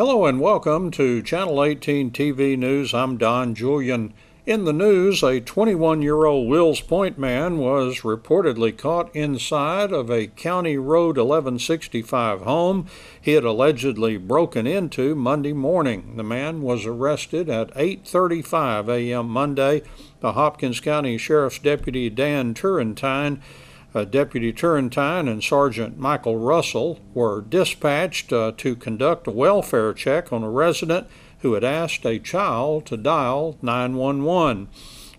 Hello and welcome to Channel 18 TV News. I'm Don Julian. In the news, a 21-year-old Wills Point man was reportedly caught inside of a County Road 1165 home he had allegedly broken into Monday morning. The man was arrested at 8:35 a.m. Monday. The Hopkins County Sheriff's Deputy Dan Turrentine, Deputy Turrentine and Sergeant Michael Russell were dispatched to conduct a welfare check on a resident who had asked a child to dial 911.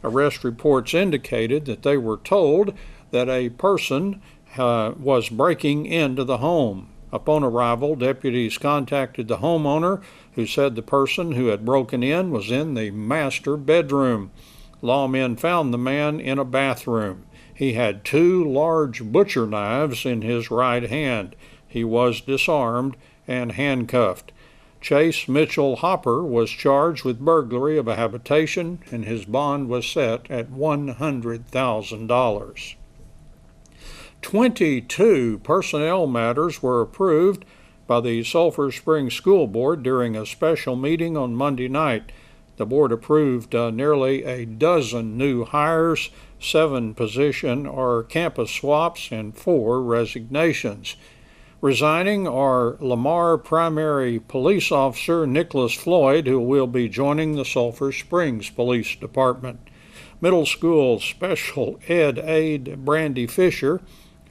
Arrest reports indicated that they were told that a person was breaking into the home. Upon arrival, deputies contacted the homeowner, who said the person who had broken in was in the master bedroom. Lawmen found the man in a bathroom. He had two large butcher knives in his right hand. He was disarmed and handcuffed. Chase Mitchell Hopper was charged with burglary of a habitation, and his bond was set at $100,000. 22 personnel matters were approved by the Sulphur Springs School Board during a special meeting on Monday night. The board approved nearly a dozen new hires, 7 position or campus swaps, and 4 resignations. Resigning are Lamar Primary Police Officer Nicholas Floyd, who will be joining the Sulphur Springs Police Department, Middle School Special Ed Aide Brandy Fisher,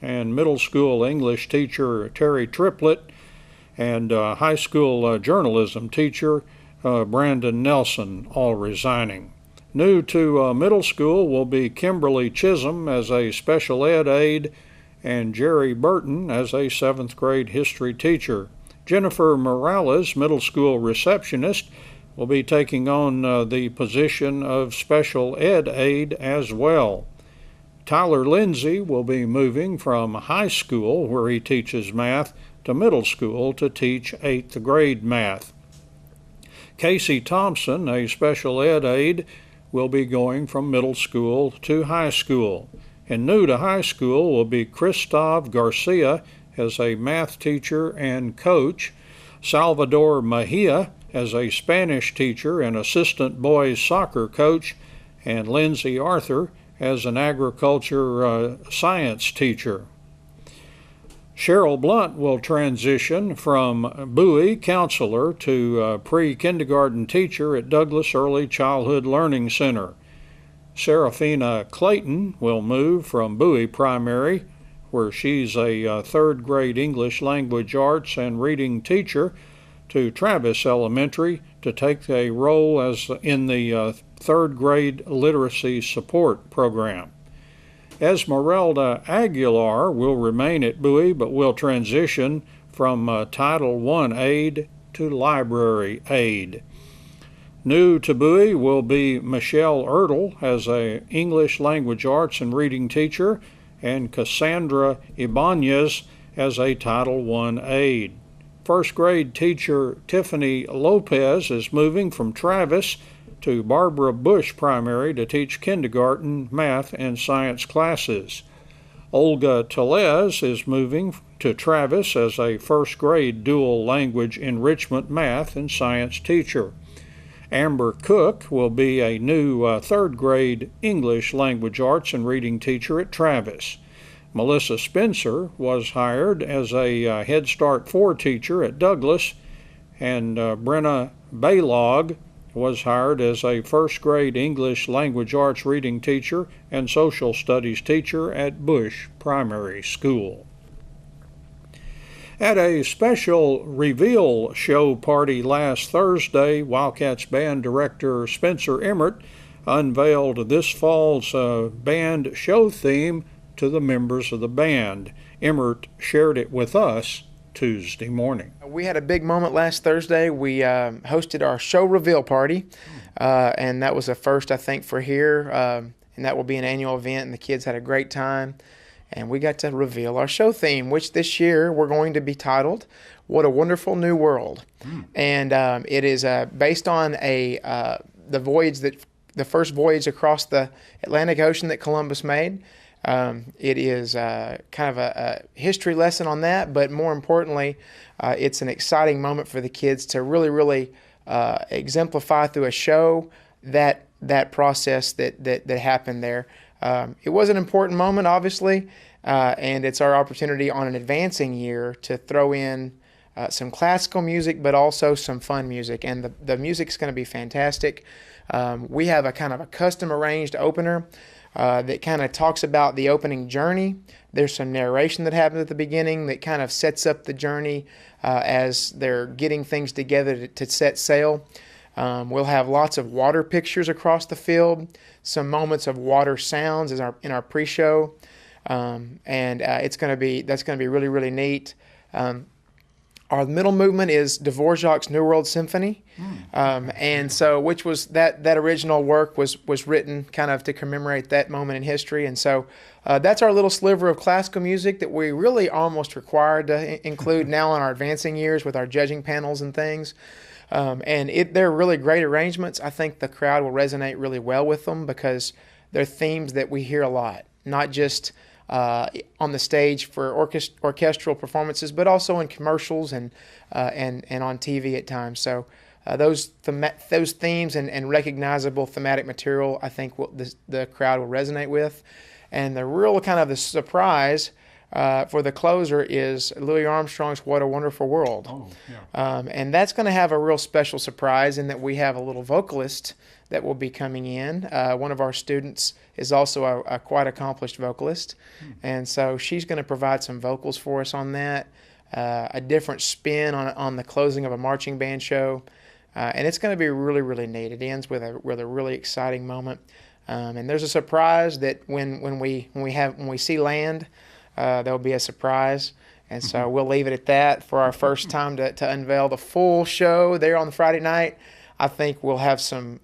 and Middle School English teacher Terry Triplett, and High School Journalism teacher Brandon Nelson, all resigning. New to middle school will be Kimberly Chisholm as a special ed aide and Jerry Burton as a 7th grade history teacher. Jennifer Morales, middle school receptionist, will be taking on the position of special ed aide as well. Tyler Lindsay will be moving from high school, where he teaches math, to middle school to teach 8th grade math. Casey Thompson, a special ed aide, will be going from middle school to high school. And new to high school will be Christoph Garcia as a math teacher and coach, Salvador Mejia as a Spanish teacher and assistant boys soccer coach, and Lindsay Arthur as an agriculture science teacher. Cheryl Blunt will transition from Bowie counselor to pre-kindergarten teacher at Douglas Early Childhood Learning Center. Serafina Clayton will move from Bowie Primary, where she's a 3rd grade English language arts and reading teacher, to Travis Elementary to take a role as in the 3rd grade literacy support program. Esmeralda Aguilar will remain at Bowie but will transition from Title I aide to library aide. New to Bowie will be Michelle Ertl as a English language arts and reading teacher, and Cassandra Ibanez as a Title I aide. 1st grade teacher Tiffany Lopez is moving from Travis to Barbara Bush Primary to teach kindergarten, math, and science classes. Olga Telez is moving to Travis as a 1st grade dual language enrichment math and science teacher. Amber Cook will be a new 3rd grade English language arts and reading teacher at Travis. Melissa Spencer was hired as a Head Start 4 teacher at Douglas, and Brenna Baylog was hired as a 1st grade English language arts reading teacher and social studies teacher at Bush Primary School. At a special reveal show party last Thursday, Wildcats band director Spencer Emmert unveiled this fall's band show theme to the members of the band. Emmert shared it with us Tuesday morning. We had a big moment last Thursday. We hosted our show reveal party, and that was a first, I think, for here, and that will be an annual event, and the kids had a great time. And we got to reveal our show theme, which this year we're going to be titled, What a Wonderful New World. And it is based on the first voyage across the Atlantic Ocean that Columbus made. It is kind of a history lesson on that, but more importantly, it's an exciting moment for the kids to really exemplify through a show that process that happened there. It was an important moment, obviously, and it's our opportunity on an advancing year to throw in some classical music, but also some fun music, and the music's going to be fantastic. We have a kind of a custom arranged opener that kind of talks about the opening journey. There's some narration that happens at the beginning that kind of sets up the journey as they're getting things together to set sail. We'll have lots of water pictures across the field, some moments of water sounds in our pre-show, and that's going to be really neat. Our middle movement is Dvorak's New World Symphony, and so which was that original work was written kind of to commemorate that moment in history, and so that's our little sliver of classical music that we really almost required to include now in our advancing years with our judging panels and things, and they're really great arrangements. I think the crowd will resonate really well with them because they're themes that we hear a lot, not just on the stage for orchestral performances, but also in commercials and on TV at times. So those themes and recognizable thematic material, I think the crowd will resonate with. And the real kind of the surprise for the closer is Louis Armstrong's "What a Wonderful World." Oh, yeah. And that's going to have a real special surprise in that we have a little vocalist that will be coming in. One of our students is also a quite accomplished vocalist, and so she's going to provide some vocals for us on that, a different spin on the closing of a marching band show, and it's going to be really neat. It ends with a really exciting moment, and there's a surprise that when we see land, there'll be a surprise. And so we'll leave it at that for our first time to unveil the full show there on the Friday night. I think we'll have some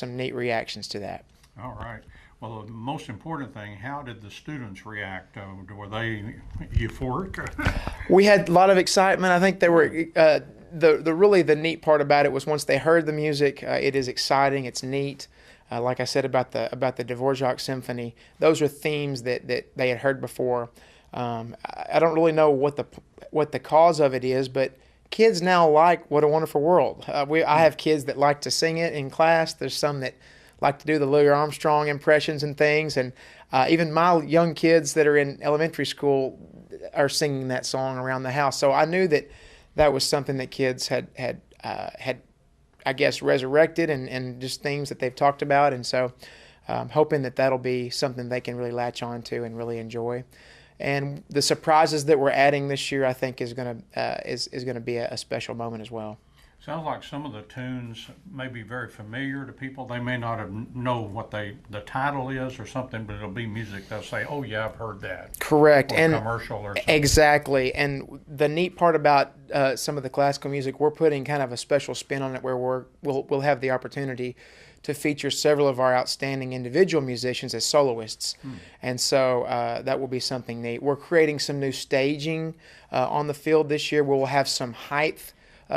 neat reactions to that. All right. Well, the most important thing, how did the students react? Were they euphoric? We had a lot of excitement. I think they were the neat part about it was once they heard the music, it is exciting. It's neat. Like I said about the Dvorak Symphony, those are themes that they had heard before. I don't really know what the cause of it is, but kids now like "What a Wonderful World." I have kids that like to sing it in class. There's some that like to do the Louis Armstrong impressions and things, and even my young kids that are in elementary school are singing that song around the house. So I knew that was something that kids had I guess resurrected and just things that they've talked about, and so hoping that'll be something they can really latch on to and really enjoy. And the surprises that we're adding this year, I think, is going to be a special moment as well. Sounds like some of the tunes may be very familiar to people. They may not know what the title is or something, but it'll be music they'll say, "Oh yeah, I've heard that." Correct. Or and commercial or something. Exactly. And the neat part about some of the classical music, we're putting kind of a special spin on it where we'll have the opportunity to feature several of our outstanding individual musicians as soloists. And so that will be something neat. We're creating some new staging on the field this year where we'll have some height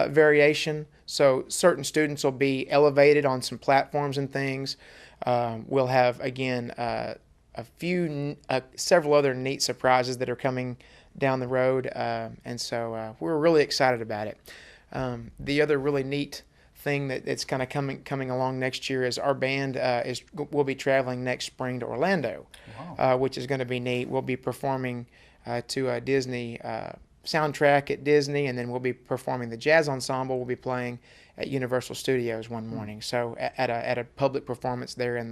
variation. So certain students will be elevated on some platforms and things. We'll have, again, several other neat surprises that are coming down the road. And so we're really excited about it. The other really neat thing that's kind of coming along next year is our band will be traveling next spring to Orlando. Wow. Which is going to be neat. We'll be performing to a Disney soundtrack at Disney, and then we'll be performing the jazz ensemble. We'll be playing at Universal Studios one morning, so at a public performance there in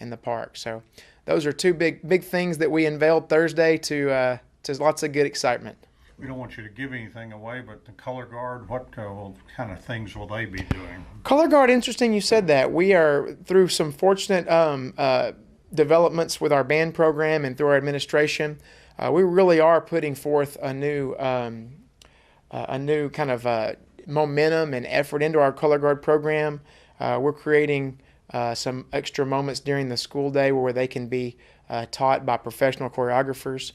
the park. So those are two big things that we unveiled Thursday to lots of good excitement. We don't want you to give anything away, but the color guard, what kind of things will they be doing? Color guard, interesting you said that. We are, through some fortunate developments with our band program and through our administration, we really are putting forth a new kind of momentum and effort into our color guard program. We're creating some extra moments during the school day where they can be taught by professional choreographers.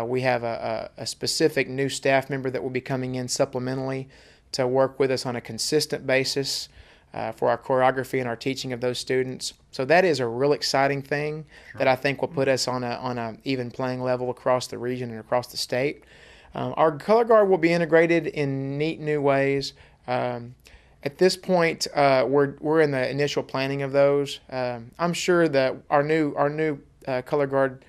We have a specific new staff member that will be coming in supplementally to work with us on a consistent basis. for our choreography and our teaching of those students. So that is a real exciting thing that I think will put us on a even playing level across the region and across the state. Our color guard will be integrated in neat new ways. At this point, we're in the initial planning of those. I'm sure that our new color guard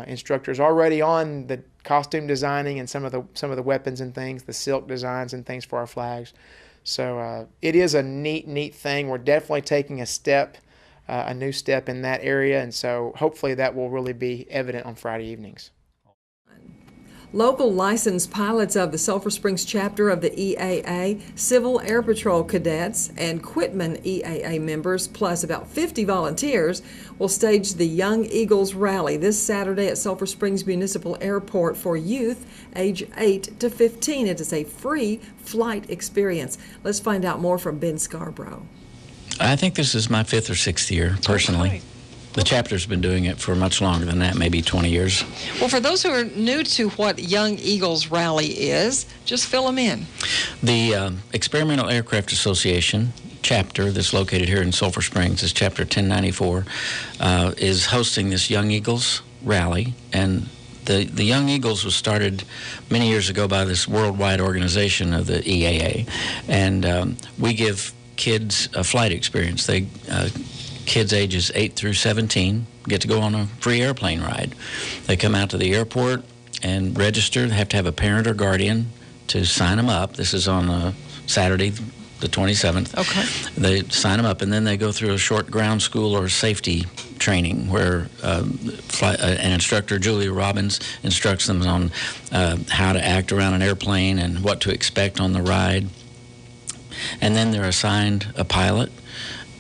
instructor is already on the costume designing and some of the weapons and things, the silk designs and things for our flags. So it is a neat thing. We're definitely taking a new step in that area, and so hopefully that will really be evident on Friday evenings. Local licensed pilots of the Sulphur Springs chapter of the EAA, Civil Air Patrol cadets, and Quitman EAA members, plus about 50 volunteers, will stage the Young Eagles Rally this Saturday at Sulphur Springs Municipal Airport for youth age 8 to 15. It is a free flight experience. Let's find out more from Ben Scarborough. I think this is my 5th or 6th year, personally. Okay. The chapter's been doing it for much longer than that, maybe 20 years. Well, for those who are new to what Young Eagles Rally is, just fill them in. The Experimental Aircraft Association chapter that's located here in Sulphur Springs, is Chapter 1094, is hosting this Young Eagles Rally. And the Young Eagles was started many years ago by this worldwide organization of the EAA. And we give kids a flight experience. Kids ages 8 through 17 get to go on a free airplane ride. They come out to the airport and register. They have to have a parent or guardian to sign them up. This is on Saturday, the 27th. Okay. They sign them up, and then they go through a short ground school or safety training where an instructor, Julia Robbins, instructs them on how to act around an airplane and what to expect on the ride. And then they're assigned a pilot.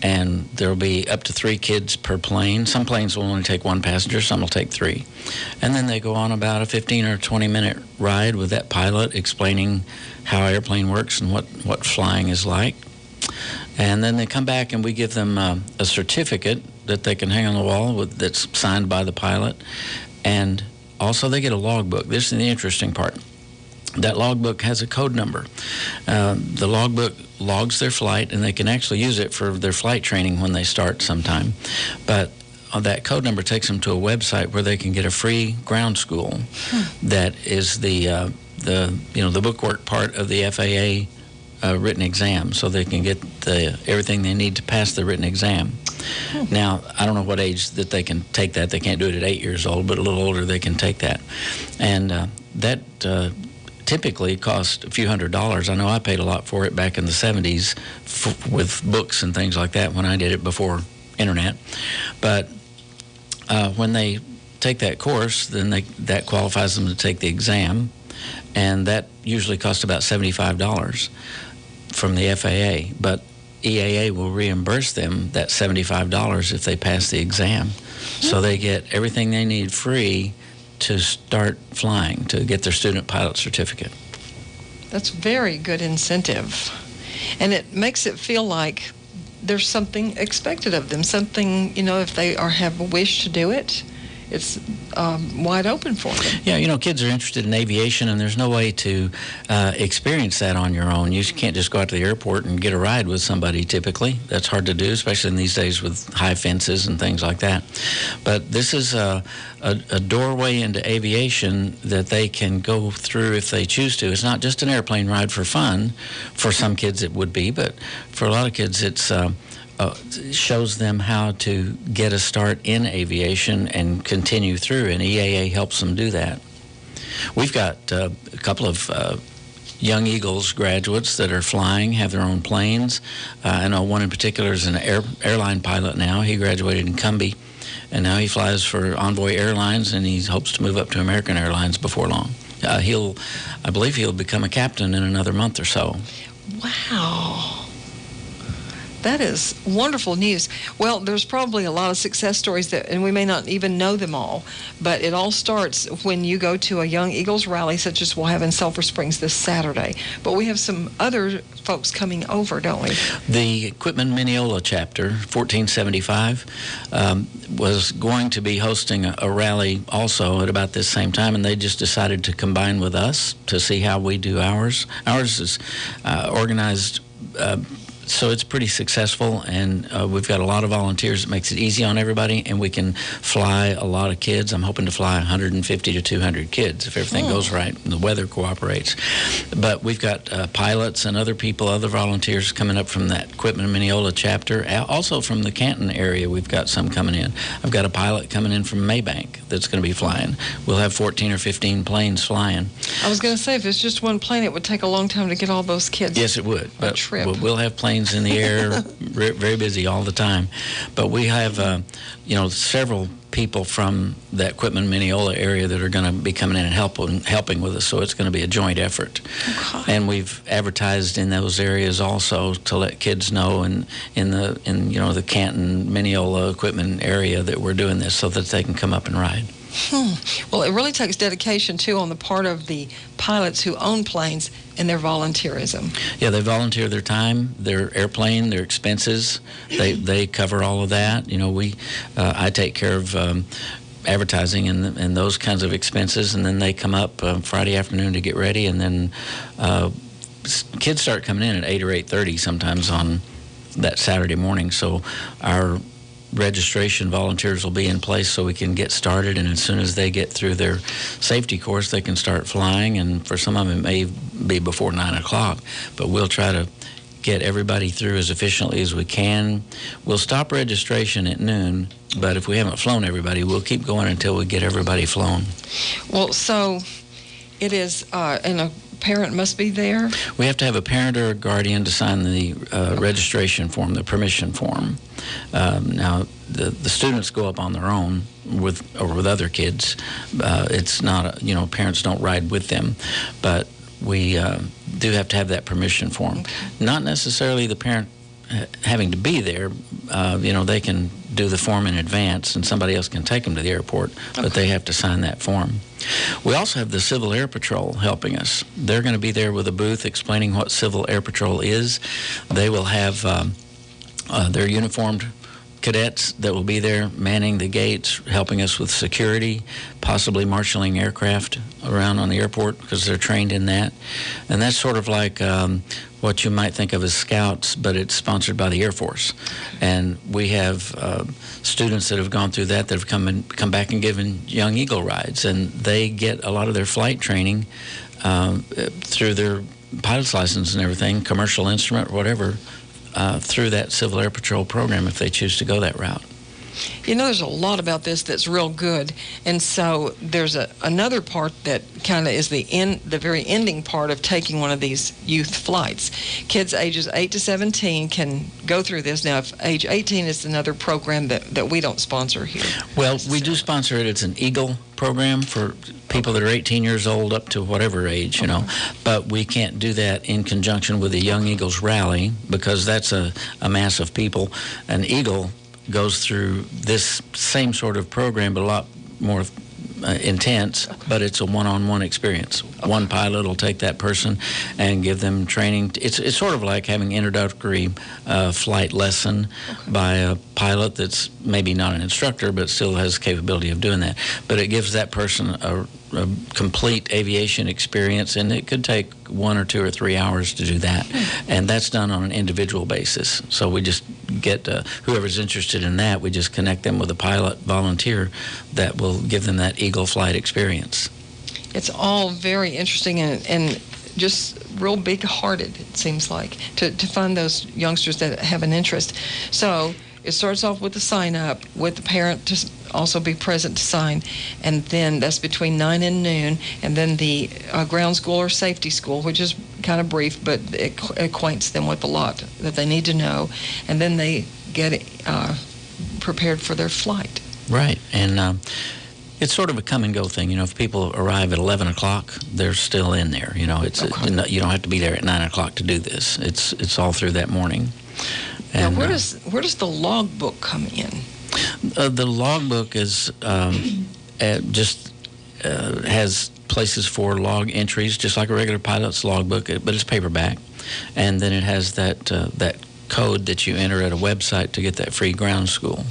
And there will be up to 3 kids per plane. Some planes will only take 1 passenger, some will take 3. And then they go on about a 15 or 20-minute ride with that pilot explaining how an airplane works and what flying is like. And then they come back and we give them a certificate that they can hang on the wall that's signed by the pilot. And also they get a logbook. This is the interesting part. That logbook has a code number. The logbook logs their flight, and they can actually use it for their flight training when they start sometime. But that code number takes them to a website where they can get a free ground school that is the bookwork part of the FAA written exam, so they can get everything they need to pass the written exam. Now, I don't know what age that they can take that. They can't do it at 8 years old, but a little older they can take that. And that typically cost a few $100s. I know I paid a lot for it back in the 70s with books and things like that when I did it before internet. But when they take that course, then that qualifies them to take the exam, and that usually costs about $75 from the FAA. But EAA will reimburse them that $75 if they pass the exam. So they get everything they need free to start flying, to get their student pilot certificate. That's very good incentive. And it makes it feel like there's something expected of them, something, if they have a wish to do it, it's wide open for them. Yeah, kids are interested in aviation, and there's no way to experience that on your own. You can't just go out to the airport and get a ride with somebody typically. That's hard to do, especially in these days with high fences and things like that. But this is a doorway into aviation that they can go through if they choose to. It's not just an airplane ride for fun. For some kids it would be, but for a lot of kids it's shows them how to get a start in aviation and continue through, and EAA helps them do that. We've got a couple of Young Eagles graduates that are flying, have their own planes. I know one in particular is an airline pilot now. He graduated in Cumbie, and now he flies for Envoy Airlines, and he hopes to move up to American Airlines before long. I believe he'll become a captain in another month or so. Wow. That is wonderful news. Well, there's probably a lot of success stories and we may not even know them all, but it all starts when you go to a Young Eagles rally, such as we'll have in Sulphur Springs this Saturday. But we have some other folks coming over, don't we? The Quitman Mineola chapter, 1475, was going to be hosting a rally also at about this same time, and they just decided to combine with us to see how we do ours. Ours is organized So it's pretty successful, and we've got a lot of volunteers. It makes it easy on everybody, and we can fly a lot of kids. I'm hoping to fly 150 to 200 kids if everything goes right and the weather cooperates. But we've got pilots and other people, other volunteers coming up from that Quitman Mineola chapter. Also from the Canton area, we've got some coming in. I've got a pilot coming in from Maybank that's going to be flying. We'll have 14 or 15 planes flying. I was going to say, if it's just one plane, it would take a long time to get all those kids. Yes, it would. A trip. We'll have planes in the air, very busy all the time. But we have, several people from that Quitman Mineola area that are going to be coming in and helping with us. So it's going to be a joint effort. Okay. And we've advertised in those areas also to let kids know in the Canton, Mineola, Quitman area that we're doing this so that they can come up and ride. Well, it really takes dedication, too, on the part of the pilots who own planes and their volunteerism. Yeah, they volunteer their time, their airplane, their expenses. They cover all of that. I take care of advertising and those kinds of expenses, and then they come up Friday afternoon to get ready, and then kids start coming in at 8 or 8:30 sometimes on that Saturday morning. So our registration volunteers will be in place so we can get started, and as soon as they get through their safety course, they can start flying, and for some of them it may be before 9 o'clock, but we'll try to get everybody through as efficiently as we can. We'll stop registration at noon, but if we haven't flown everybody, we'll keep going until we get everybody flown. Well, so it is, and a parent must be there? We have to have a parent or a guardian to sign the registration form, the permission form. Now, the students go up on their own with other kids. It's not, parents don't ride with them, but we do have to have that permission form. Okay. Not necessarily the parent having to be there. They can do the form in advance and somebody else can take them to the airport, but they have to sign that form. We also have the Civil Air Patrol helping us. They're going to be there with a booth explaining what Civil Air Patrol is. They will have their uniformed cadets that will be there manning the gates, helping us with security, possibly marshaling aircraft around on the airport because they're trained in that. And that's sort of like what you might think of as scouts, but it's sponsored by the Air Force. And we have students that have gone through that have come back and given Young Eagle rides, and they get a lot of their flight training through their pilot's license and everything, commercial instrument, whatever, through that Civil Air Patrol program if they choose to go that route. There's a lot about this that's real good, and so there's another part that kind of is the very ending part of taking one of these youth flights. Kids ages 8 to 17 can go through this. Now, if age 18 is another program that we don't sponsor here. Well, we do sponsor it. It's an Eagle program for people that are 18 years old up to whatever age, but we can't do that in conjunction with the Young Eagles rally because that's a mass of people. An Eagle goes through this same sort of program, but a lot more intense, but it's a one-on-one experience. One pilot will take that person and give them training. It's sort of like having introductory flight lesson by a pilot that's maybe not an instructor, but still has the capability of doing that. But it gives that person a complete aviation experience, and it could take 1 or 2 or 3 hours to do that. And that's done on an individual basis. So we just get whoever's interested in that, we just connect them with a pilot volunteer that will give them that Eagle flight experience. It's all very interesting and just real big-hearted, it seems like, to find those youngsters that have an interest. So it starts off with the sign-up, with the parent to also be present to sign, and then that's between 9 and noon, and then the ground school or safety school, which is kind of brief, but it acquaints them with a lot that they need to know, and then they get prepared for their flight. Right, and it's sort of a come-and-go thing. If people arrive at 11 o'clock, they're still in there. You don't have to be there at 9 o'clock to do this. It's all through that morning. And now, where does the logbook come in? The logbook is has places for log entries, just like a regular pilot's logbook, but it's paperback. And then it has that code that you enter at a website to get that free ground school.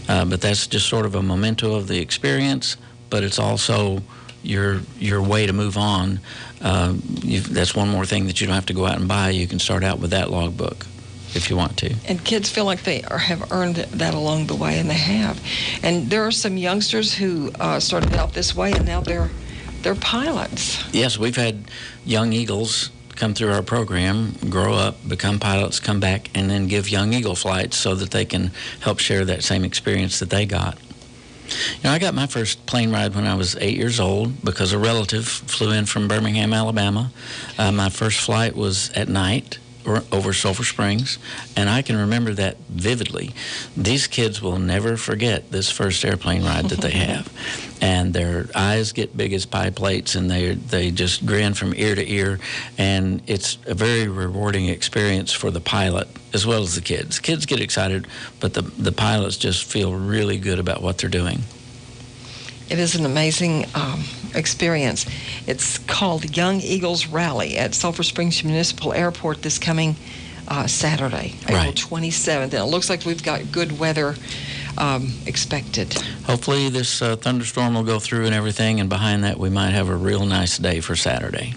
But that's just sort of a memento of the experience, but it's also your way to move on. That's one more thing that you don't have to go out and buy. You can start out with that logbook. if you want to. And kids feel like they have earned that along the way, and they have. And there are some youngsters who started out this way, and now they're pilots. Yes, we've had young Eagles come through our program, grow up, become pilots, come back, and then give Young Eagle flights so that they can help share that same experience that they got. You know, I got my first plane ride when I was 8 years old because a relative flew in from Birmingham, Alabama. My first flight was at night over Sulphur Springs, and I can remember that vividly. These kids will never forget this first airplane ride that they have. And their eyes get big as pie plates, and they just grin from ear to ear, and it's a very rewarding experience for the pilot as well as the kids. Kids get excited, but the pilots just feel really good about what they're doing. It is an amazing experience. It's called Young Eagles Rally at Sulphur Springs Municipal Airport this coming Saturday, April 27th. And it looks like we've got good weather expected. Hopefully this thunderstorm will go through and everything, and behind that we might have a real nice day for Saturday.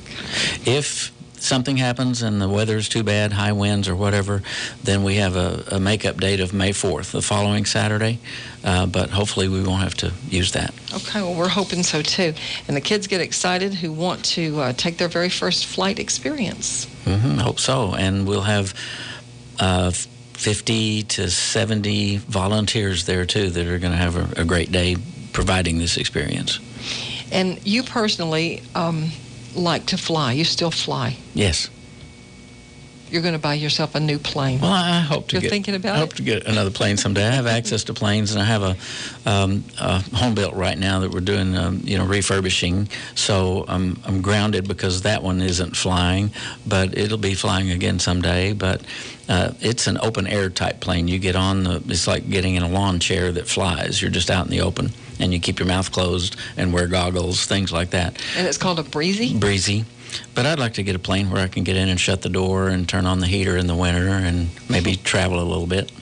If something happens and the weather is too bad, high winds or whatever, then we have a makeup date of May 4th, the following Saturday, but hopefully we won't have to use that. Okay, well, we're hoping so too. And the kids get excited who want to take their very first flight experience. Hope so. And we'll have 50 to 70 volunteers there too that are going to have a great day providing this experience. And you personally like to fly. You still fly. Yes. You're going to buy yourself a new plane. Well, I hope to You're thinking about I hope to get another plane someday. I have access to planes, and I have a home built right now that we're doing, refurbishing. So I'm grounded because that one isn't flying, but it'll be flying again someday. But it's an open air type plane. You get on it's like getting in a lawn chair that flies. You're just out in the open, and you keep your mouth closed and wear goggles, things like that. And it's called a Breezy? Breezy. But I'd like to get a plane where I can get in and shut the door and turn on the heater in the winter and maybe travel a little bit.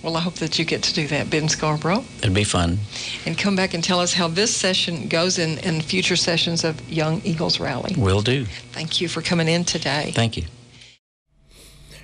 Well, I hope that you get to do that, Ben Scarborough. It'd be fun. And come back and tell us how this session goes in future sessions of Young Eagles Rally. Will do. Thank you for coming in today. Thank you.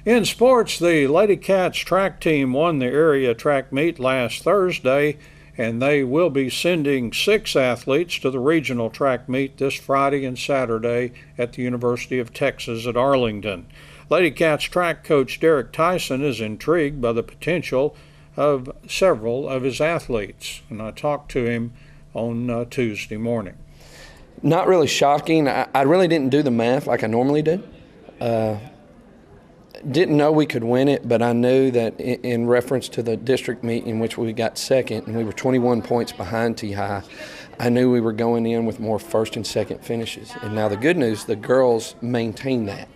In sports, the Lady Cats track team won the area track meet last Thursday, and they will be sending 6 athletes to the regional track meet this Friday and Saturday at the University of Texas at Arlington. Lady Cats track coach Derek Tyson is intrigued by the potential of several of his athletes, and I talked to him on Tuesday morning. Not really shocking. I really didn't do the math like I normally do. Didn't know we could win it, but I knew that in reference to the district meet in which we got second and we were 21 points behind T-High, I knew we were going in with more first and second finishes. And now the good news, the girls maintained that.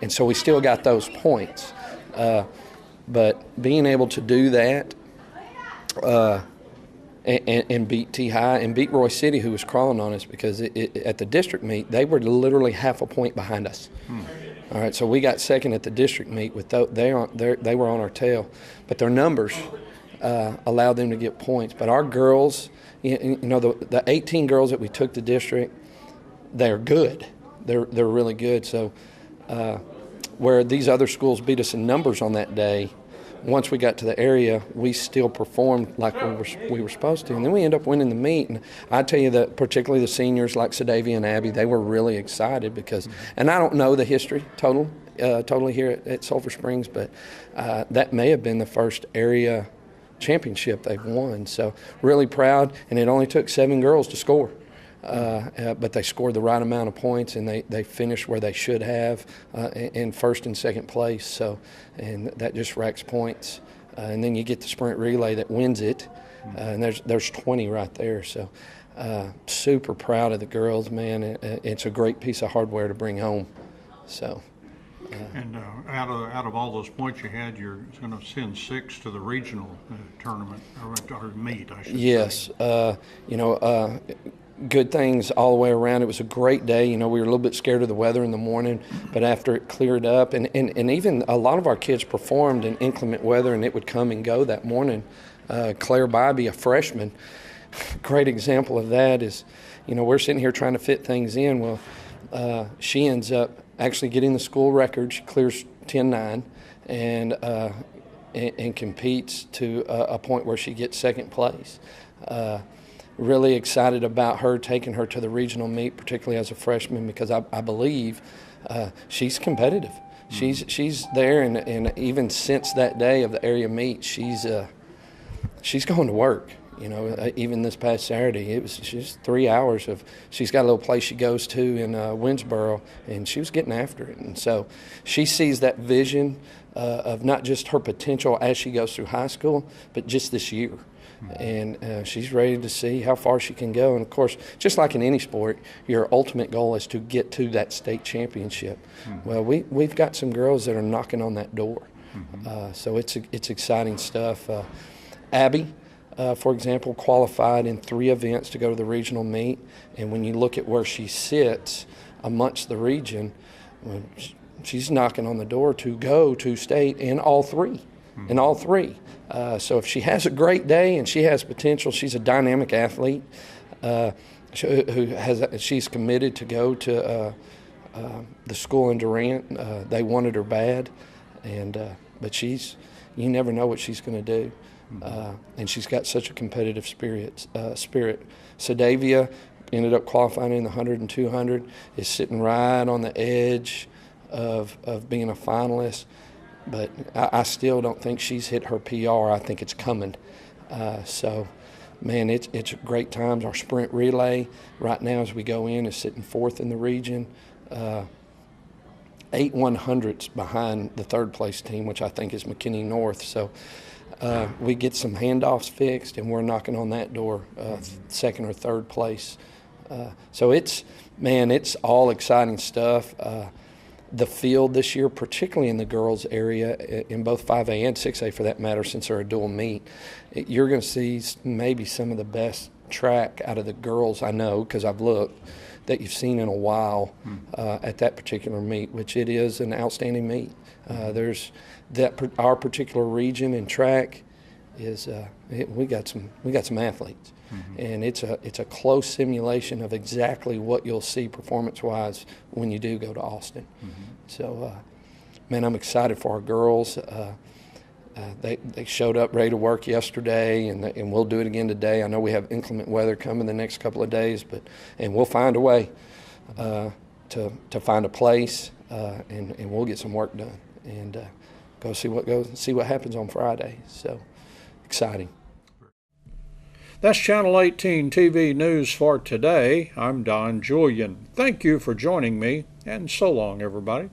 And so we still got those points. But being able to do that and beat T-High and beat Roy City, who was crawling on us, because at the district meet, they were literally half a point behind us. All right, so we got second at the district meet. They were on our tail, but their numbers allowed them to get points. But our girls, the 18 girls that we took to district, they're good. They're really good. So where these other schools beat us in numbers on that day, once we got to the area, we still performed like we were supposed to. And then we end up winning the meet. And I tell you that particularly the seniors like Sadavia and Abby, they were really excited because, and I don't know the history totally here at Sulphur Springs, but that may have been the first area championship they've won. So really proud, and it only took 7 girls to score. But they scored the right amount of points, and they finished where they should have in first and second place. So, and that just racks points. And then you get the sprint relay that wins it, and there's 20 right there. So, super proud of the girls, man. It's a great piece of hardware to bring home. So. And out of all those points you had, you're going to send 6 to the regional tournament or meet, I should say. Yes, good things all the way around. It was a great day. We were a little bit scared of the weather in the morning, but after it cleared up, and even a lot of our kids performed in inclement weather, and it would come and go that morning. Claire Bybee, a freshman, great example of that is, we're sitting here trying to fit things in. Well, she ends up actually getting the school record. She clears 10-9, and competes to a point where she gets second place. Really excited about her, taking her to the regional meet, particularly as a freshman, because I believe she's competitive. She's there, and even since that day of the area meet, she's going to work. You know, even this past Saturday, it was just 3 hours of. She's got a little place she goes to in Winsboro, and she was getting after it. And so, she sees that vision of not just her potential as she goes through high school, but just this year. And she's ready to see how far she can go. And of course, just like in any sport, your ultimate goal is to get to that state championship. Well, we've got some girls that are knocking on that door. So it's exciting stuff. Abby, for example, qualified in 3 events to go to the regional meet. And when you look at where she sits amongst the region, well, she's knocking on the door to go to state in all 3. In all 3. So if she has a great day and she has potential, she's a dynamic athlete she's committed to go to the school in Durant. They wanted her bad, but you never know what she's going to do. And she's got such a competitive spirit. Sadavia ended up qualifying in the 100 and 200, is sitting right on the edge of being a finalist. But I still don't think she's hit her PR. I think it's coming. So, man, it's great times. Our sprint relay right now as we go in is sitting 4th in the region. 8 100s behind the 3rd place team, which I think is McKinney North. So we get some handoffs fixed, and we're knocking on that door, 2nd or 3rd place. So it's all exciting stuff. The field this year, particularly in the girls area, in both 5A and 6A for that matter, since they're a dual meet, you're going to see maybe some of the best track out of the girls, I know, because I've looked, that you've seen in a while at that particular meet, which it is an outstanding meet. Our particular region and track is we got some athletes. And it's a close simulation of exactly what you'll see performance-wise when you do go to Austin. So, man, I'm excited for our girls. They showed up ready to work yesterday, and we'll do it again today. I know we have inclement weather coming the next couple of days, and we'll find a way to find a place, and we'll get some work done and see what happens on Friday. So, exciting. That's Channel 18 TV News for today. I'm Don Julian. Thank you for joining me, and so long, everybody.